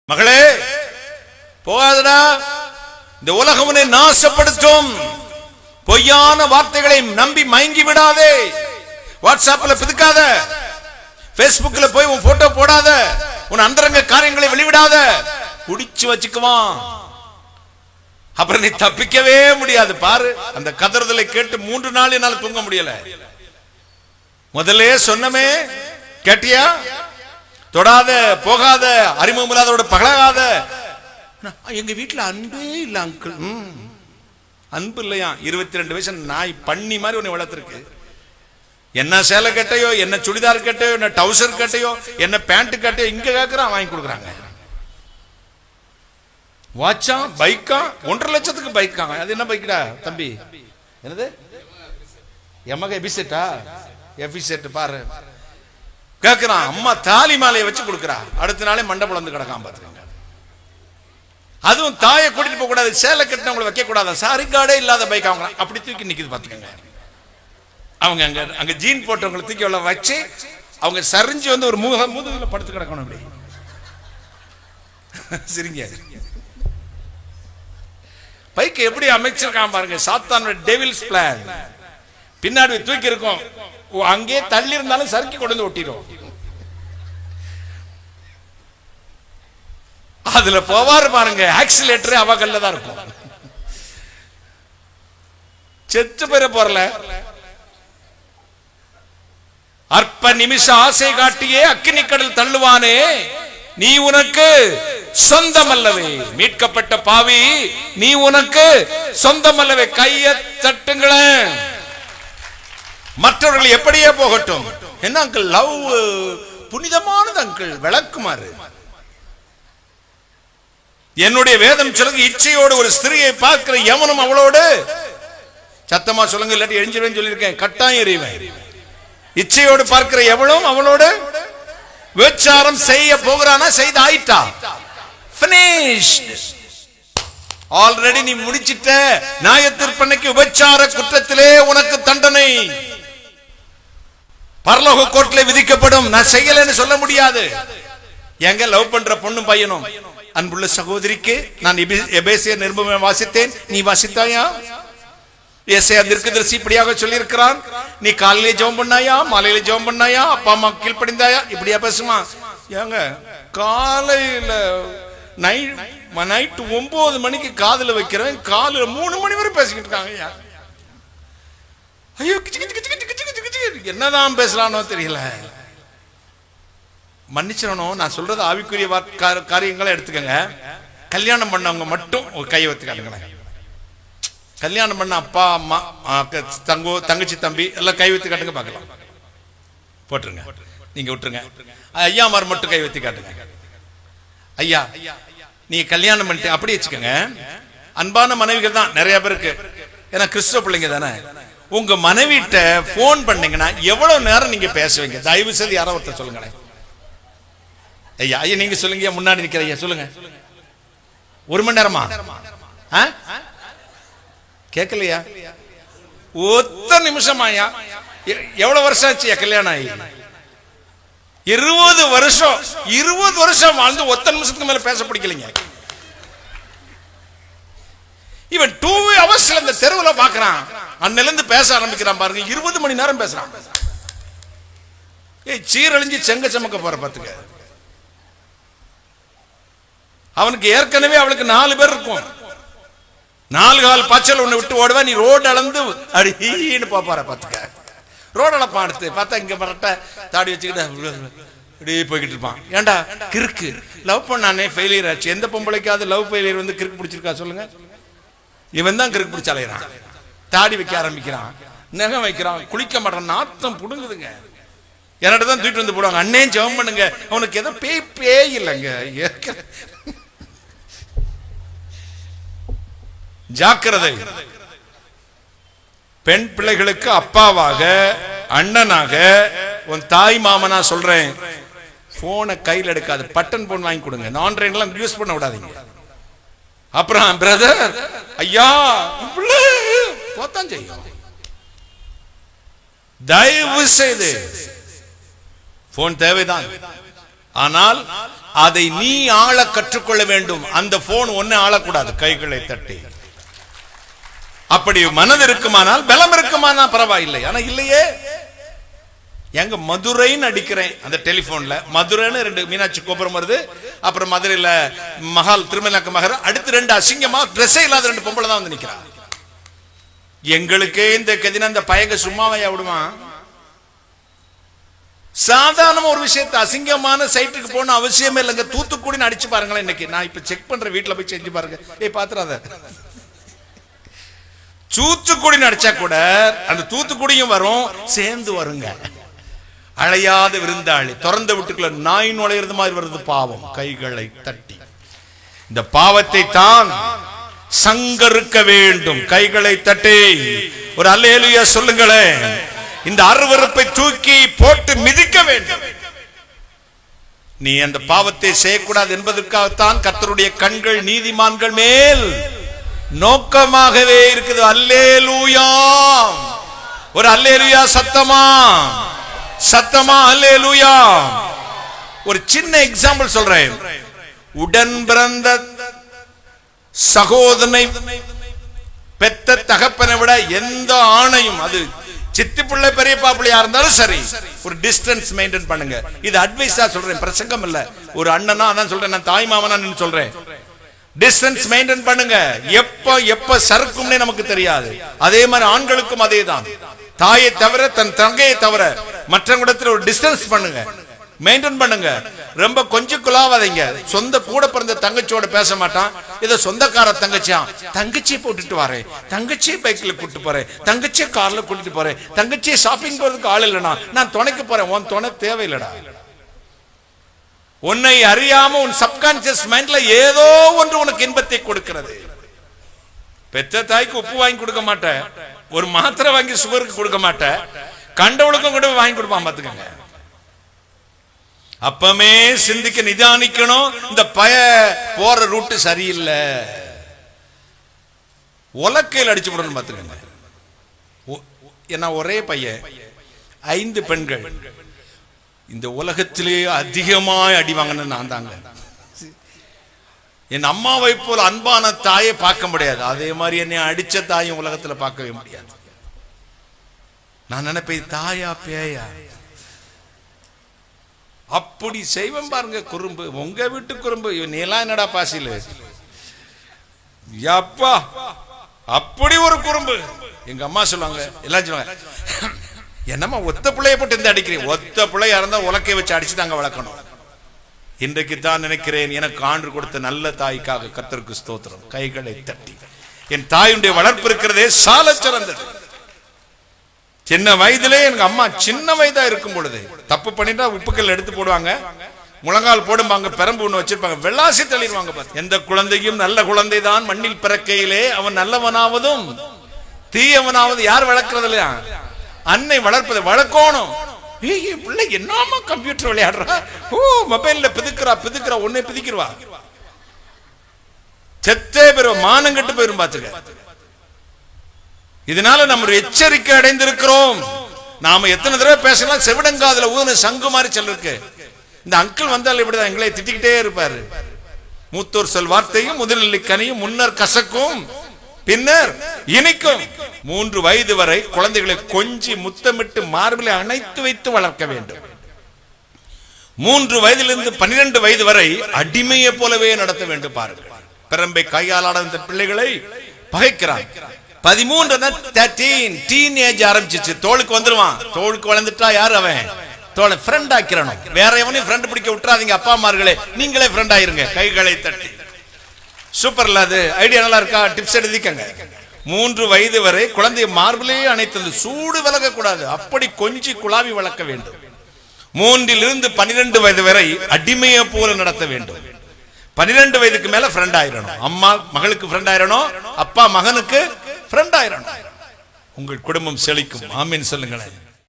மகளே போகாதடா, இந்த உலகம் உன்னை நாசப்படுத்தும். பொய்யான வார்த்தைகளை நம்பி மயங்கி விடாதே. வாட்ஸ்அப்ல பிதுக்காத, பேஸ்புக்ல போய் உன் போட்டோ போடாத, உன் அந்தரங்க காரியங்களை வெளிவிடாத. குடிச்சு வச்சுக்குவான், அப்புறம் நீ தப்பிக்கவே முடியாது. பாரு, அந்த கதறுதலை கேட்டு 3 நாள் என்னால தூங்க முடியல. முதல்ல சொன்னமே கேட்டியா? தொடாத, போகாத, அறிமுகம் இல்லாதோட பழகாத. எங்க வீட்டுல அன்பே இல்ல அங்கிள். அன்பு இல்லையா? 22 வயசு நாய் பண்ணி மாதிரி உன்னை வளர்த்திருக்கு. என்ன சேலை கட்டையோ, என்ன சுடிதார் கட்டையோ, என்ன டவுசர் கட்டையோ, என்ன பேண்ட் கட்டையோ இங்க கேட்கறான், வாங்கி கொடுக்குறாங்க. வாட்சா, பைக்கா, 1.5 லட்சத்துக்கு பைக்காங்க. அது என்ன பைக்கடா தம்பி? என்னது? எமக எபிசெட்டா? எபிசெட் பாரு கேட்கிறான். அம்மா தாலி மாலையை வச்சு கொடுக்குறா. அடுத்த நாளே மண்டை புலந்து கிடக்காம பாத்துக்கோங்க. அதுவும் தாயை கூட்டிட்டு போக கூடாது, சேலை கட்டினவங்களை வைக்க கூடாது. சாரி கார்டே இல்லாத பைக் அவங்க அப்படி தூக்கி நிக்குது பாத்துக்கோங்க. அவங்க அங்க ஜீன் போட்டவங்களை தூக்கி உள்ள வச்சு அவங்க சரிஞ்சு வந்து ஒரு முதுகுல படுத்து கிடக்கணும். அப்படி சரிங்க. பைக் எப்படி அமைச்சிருக்கான் பாருங்க. சாத்தானோட டெவில்ஸ் பிளான். பின்னாடி தூக்கி இருக்கும், அங்கே தள்ளி இருந்தாலும் சறுக்கி கொண்டு வந்து ஒட்டிடும். அதுல போவாரு பாருங்க, ஆக்சிலேட்டர் அவகல்ல தான் இருக்கும். செத்து பெற போறல. அற்ப நிமிஷ ஆசை காட்டியே அக்கினி கடல் தள்ளுவானே, நீ உனக்கு சொந்தம் அல்லவே. மீட்கப்பட்ட பாவி, நீ உனக்கு சொந்தம் அல்லவே. கையை தட்டுங்களேன். மற்றவர்கள் எப்படியே போகட்டும். என்ன அங்கிள், லவ் புனிதமானது அங்கிள், விளக்குமாறு. என்னுடைய வேதம் சொல்லுங்க, இச்சையோடு ஒரு ஸ்திரியை பார்க்கிற எவனும் அவளோடு, சத்தமா சொல்லுங்க இல்லாட்டி எரிஞ்சிருவேன் சொல்லியிருக்கேன், கட்டாயம் எறிவேன். இச்சையோடு பார்க்கிற எவளும் அவளோடு விபச்சாரம் செய்ய போகிறானா, செய்து ஆயிட்டா. ஆல்ரெடி நீ முடிச்சிட்ட. நியாயத்தீர்ப்பன்னைக்கு விபச்சார குற்றத்திலே உனக்கு தண்டனை பரலோக கோர்ட்ல விதிக்கப்படும். நான் செய்யலன்னு சொல்ல முடியாது. எங்க லவ் பண்ற பொண்ணும் பையனும், அன்புள்ள சகோதரிக்கு நான் எபேசியர் நிருபம் வாசித்தேன், நீ வாசித்தாயா? ஏசாயா தீர்க்கதரிசி இப்படியாக சொல்லி இருக்கிறான். நீ காலையிலே ஜெபம் பண்ணாயா, மாலையிலே ஜெபம் பண்ணாயா, அப்பா அம்மா கீழ்ப்படிந்தாயா? இப்படியா பேசுமா? ஏங்க காலையில நைட்டு 9 மணிக்கு காதுல வைக்கிறேன், காலையில 3 மணி வரை பேசிக்கிட்டு இருக்காங்க. ஐயோ, என்னதான் பேசலானோ தெரியல. மன்னிச்சிடணும், நான் சொல்றது ஆவிக்குரிய காரியங்களை எடுத்துக்கங்க. கல்யாணம் பண்ணவங்க மட்டும் ஒரு கை வைத்துக்காட்டுங்களேன். கல்யாணம் பண்ண அப்பா அம்மா தங்கச்சி தம்பி எல்லாம் கை வைத்து காட்டுங்க பார்க்கலாம். போட்டுருங்க, நீங்க விட்டுருங்க. ஐயாமார் மட்டும் கை வைத்து காட்டுங்க. ஐயா, நீங்க கல்யாணம் பண்ணிட்டு அப்படி வச்சுக்கோங்க. அன்பான மனைவிகள் தான் நிறைய பேருக்கு, ஏன்னா கிறிஸ்தவ பிள்ளைங்க தானே. உங்க மனைவிட்ட போன் பண்ணீங்கன்னா எவ்வளவு நேரம் நீங்க பேசுவீங்க? தயவு செய்து யாரோ ஒருத்தர் சொல்லுங்களேன். ஐயா ஐயா நீங்க சொல்லுங்க, முன்னாடி நிக்கிற ஐயா சொல்லுங்க. 1 மணி நேரமா? கேட்கலையா? 1 நிமிஷமாயா? எவ்வளவு வருஷம் ஆச்சு கல்யாணம் ஆகி? 20 வருஷம். 20 வருஷம் வாழ்ந்து 1 நிமிஷத்துக்கு மேல பேச பிடிக்கலைங்க. இவன் 2 ஹவர்ஸ்ல இந்த தெருவுல பாக்குறான், அன்னிலிருந்து பேச ஆரம்பிக்கிறான் பாருங்க. 20 மணி நேரம் பேசுறான். சீரழிஞ்சு செங்க சமக்க போற பாத்துக்க. அவனுக்கு ஏற்கனவே அவளுக்கு 4 பேர் இருக்கும். 4 கால் பாய்ச்சல் ஒண்ணு விட்டு ஓடுவா. நீ ரோடு அளந்து அடின்னு பாப்பார பாத்துக்க. ரோடு அளப்பா எடுத்து பார்த்தா இங்க மரட்ட தாடி வச்சுக்கிட்டு அப்படியே போய்கிட்டு இருப்பான். ஏண்டா கிறுக்கு, லவ் பண்ணானே ஃபெயிலியர் ஆச்சு. எந்த பொம்பளைக்காவது லவ் ஃபெயிலியர் வந்து கிறுக்கு பிடிச்சிருக்கா சொல்லுங்க? இவன் தான் கிறுக்கு பிடிச்சி அலையிறான். தாடி வைக்க ஆரம்பிக்கிறான், நகம் வைக்கிறான், குளிக்க மாட்டான், நாத்தம் புடுங்குதுங்க. என்னட்ட தான் தூக்கிட்டு வந்து போடுவாங்க. அண்ணே ஜெபம் பண்ணுங்க, அவனுக்கு ஏதோ பேய் இல்லைங்க. ஜாக்கிரதை. பெண் பிள்ளைகளுக்கு அப்பாவாக, அண்ணனாக, உன் தாய் மாமனா சொல்றேன், போனை கையில் எடுக்காது. பட்டன் போன் வாங்கி கொடுங்க. ஆன்லைன் எல்லாம் யூஸ் பண்ண விடாதீங்க. அப்புறம் பிரதர் ஐயா போத்தான் செய்யும். தயவு செய்து போன் தேவைதான். ஆனால் அதை நீ ஆள கற்றுக்கொள்ள வேண்டும். அந்த போன் ஒன்னு ஆளக்கூடாது. கைகளை தட்டி. அப்படி மனது இருக்குமானால், பலம் இருக்குமானால் பரவாயில்லை. ஆனா இல்லையே. எங்க மதுரைன்னு அடிக்கிறேன் அந்த டெலிபோன்ல. மதுரைன்னு 2 மீனாட்சி கோபுரம் வருது. அப்புறம் மதுரையில மகால் திருமலாக்க மகர். அடுத்து 2 அசிங்கமா ட்ரெஸ்ஸே இல்லாத 2 பொம்பளை தான் வந்து நிக்கிறாங்க. எங்களுக்கே இந்த கதின அந்த பயங்க சும்மாவையா விடுமா? சாதாரண ஒரு விஷயத்தை அசிங்கமான சைட்டுக்கு போன அவசியமே இல்லைங்க. தூத்துக்குடின்னு அடிச்சு பாருங்களேன். இன்னைக்கு நான் இப்ப செக் பண்ற வீட்டுல போய் செஞ்சு பாருங்க. பாத்துறாத தூத்துக்குடின்னு அடிச்சா கூட அந்த தூத்துக்குடியும் வரும், சேர்ந்து வருங்க. அழையாத விருந்தாளி, திறந்த வீட்டுக்குள்ள நாய் நுழையிறது மாதிரி வருது பாவம். கைகளை தட்டி இந்த பாவத்தை தான் சங்கருக்க வேண்டும். கைகளை தட்டி ஒரு அல்லேலூயா சொல்லுங்களேன். இந்த அருவருப்பை தூக்கி போட்டு மிதிக்க வேண்டும். நீ அந்த பாவத்தை செய்யக்கூடாது என்பதற்காகத்தான் கர்த்தருடைய கண்கள் நீதிமான்கள் மேல் நோக்கமாகவே இருக்குது. அல்லேலூயா. ஒரு அல்லேலூயா சத்தமா சத்தமா அல்லேலூயா. ஒரு சின்ன எக்ஸாம்பிள் சொல்றேன். உடன் பிறந்த சகோதரனை பெத்த தகப்பனை விட எந்த ஆணையும், அது சித்தி பிள்ளை பெரியப்பா பிள்ளையா இருந்தாலும் சரி, ஒரு டிஸ்டன்ஸ் மெயின்டைன் பண்ணுங்க. இது அட்வைஸா சொல்றேன், பிரசங்கம் இல்ல. ஒரு அண்ணனா அதான் சொல்றேன், நான் தாய் மாமனா சொல்றேன். டிஸ்டன்ஸ் மெயின்டைன் பண்ணுங்க. எப்ப சறுக்கும்னே நமக்கு தெரியாது. அதே மாதிரி ஆண்களுக்கும் அதே தான். தாயை தவிர, தன் தங்கையை தவிர மற்றவங்களிடத்தில் ஒரு டிஸ்டன்ஸ் பண்ணுங்க, மெயின்டைன் பண்ணுங்க. ரொம்ப கொஞ்சம் குலாவாதீங்க. சொந்த கூட பிறந்த தங்கச்சியோட பேச மாட்டான். ஏதோ சொந்தக்கார தங்கச்சியா, தங்கச்சியை போட்டுட்டு வரேன், தங்கச்சியை பைக்ல கூட்டு போறேன், தங்கச்சியை கார்ல கூட்டிட்டு போறேன், தங்கச்சியை ஷாப்பிங் போறதுக்கு ஆள் இல்லைனா நான் துணைக்கு போறேன். உன் துணை தேவையில்லடா. உன்னை அறியாம உன் சப்கான்சியஸ் மைண்ட்ல ஏதோ ஒன்று உனக்கு இன்பத்தை கொடுக்கிறது. பெற்ற தாய்க்கு உப்பு வாங்கி கொடுக்க மாட்டேன், ஒரு மாத்திரை வாங்கி சுகருக்கு கொடுக்க மாட்டேன், கண்டவளுக்கும் கூட வாங்கி கொடுப்பான். பாத்துக்கங்க. அப்பமே சிந்திக்க நிதானிக்கணும். இந்த பய போற ரூட் சரியில்லை, உலக்கையில் அடிச்சு விடணும். பாத்துக்கங்க. என்ன ஒரே பையன், 5 பெண்கள். இந்த உலகத்திலேயே அதிகமாய் அடிவாங்கன்னு நான் தாங்க. என் அம்மாவை போல அன்பான தாயை பார்க்க முடியாது. அதே மாதிரி என்னை அடிச்ச தாயும் உலகத்துல பார்க்கவே முடியாது. நான் நினைப்பேன், தாயா பேயா அப்படி செய்வேன் பாருங்க. குறும்பு, உங்க வீட்டு குறும்பு. நீ எல்லாம் என்னடா பாசில அப்பா, அப்படி ஒரு குறும்பு. எங்க அம்மா சொல்லுவாங்க, எல்லாம் சொல்லுவாங்க, என்னம்மா ஒத்த பிள்ளைய போட்டு இந்த அடிக்கிறீங்க? ஒத்த பிள்ளையா இருந்தா உலக்கை வச்சு அடிச்சு தாங்க வளர்க்கணும். இன்றைக்கு தான் நினைக்கிறேன், எனக்கு ஆண்டு கொடுத்த நல்ல தாய்க்காக கர்த்தருக்கு ஸ்தோத்திரம். கைகளை தட்டி. என் தாயுடைய வளர்ப்பு இருக்கிறதே சால சிறந்தது. சின்ன வயதிலே எங்க அம்மா சின்ன வயதா இருக்கும் பொழுது தப்பு பண்ணிட்டா உப்புக்கல் எடுத்து போடுவாங்க, முழங்கால் போடுவாங்க, பெரம்பு ஒண்ணு வச்சிருப்பாங்க, வெள்ளாசி தள்ளிடுவாங்க. எந்த குழந்தையும் நல்ல குழந்தை தான் மண்ணில் பிறக்கையிலே அவன் நல்லவனாவதும் தீயவனாவது யார் வளர்க்கறது இல்லையா? அன்னை வளர்ப்பதை வளர்க்கணும். பிள்ளை என்னமா கம்ப்யூட்டர் விளையாடுறா, மொபைல்ல பிதுக்குறா ஒன்னே பிதிக்கிறவா, செத்தே பெறுவா, மானம் கட்டு போயிரும். பாத்துக்க. இதனால நம்ம எச்சரிக்கை அடைந்திருக்கிறோம். நாம எத்தனை தடவை பேசலாம், செவிடங்காதுல ஊன சங்கு மாதிரி செல்லிருக்கு. இந்த அங்கிள் வந்தால் இப்படிதான் எங்களை திட்டிக்கிட்டே இருப்பாரு. மூத்தோர் சொல் வார்த்தையும் முதலில் கனியும் முன்னர் கசக்கும் பின்னர் இனிக்கும். 3 வயது வரை குழந்தைகளை கொஞ்சி முத்தமிட்டு மார்பிலை அணைத்து வைத்து வளர்க்க வேண்டும். 3 வயதிலிருந்து 12 வயது வரை அடிமையை போலவே நடத்த வேண்டும். பாருங்கள், பெரம்பை கையாளாத இந்த பிள்ளைகளை பகைக்கிறான். 13 டீனேஜ் ஆரம்பிச்சிச்சு, தோளுக்கு வந்துருவான். தோளுக்கு வளர்ந்துட்டா யாரு அவன்? தோளை ஃப்ரெண்ட் ஆக்கிறணும். வேற எவனையும் ஃப்ரெண்ட் பிடிக்க விட்டுறாதீங்க. அப்பா அம்மார்களே, நீங்களே ஃப்ரெண்ட் ஆயிருங்க. கைகளை தட்டி. சூப்பர்ல, அது ஐடியா நல்லா இருக்கா? டிப்ஸ் எழுதிக்கங்க. 3 வயது வரை குழந்தைய மார்பிலேயே அணைத்தது, சூடு விலக கூடாது, அப்படி கொஞ்சி குழாவி வளர்க்க வேண்டும். 3 to 12 வயது வரை அடிமையை போல நடத்த வேண்டும். 12 வயதுக்கு மேல ஃப்ரெண்ட் ஆயிரணும். அம்மா மகளுக்கு ஃப்ரெண்ட் ஆயிரணும், அப்பா மகனுக்கு ஃப்ரெண்ட் ஆயிரணும். உங்கள் குடும்பம் செழிக்கும். ஆமீன் சொல்லுங்களேன்.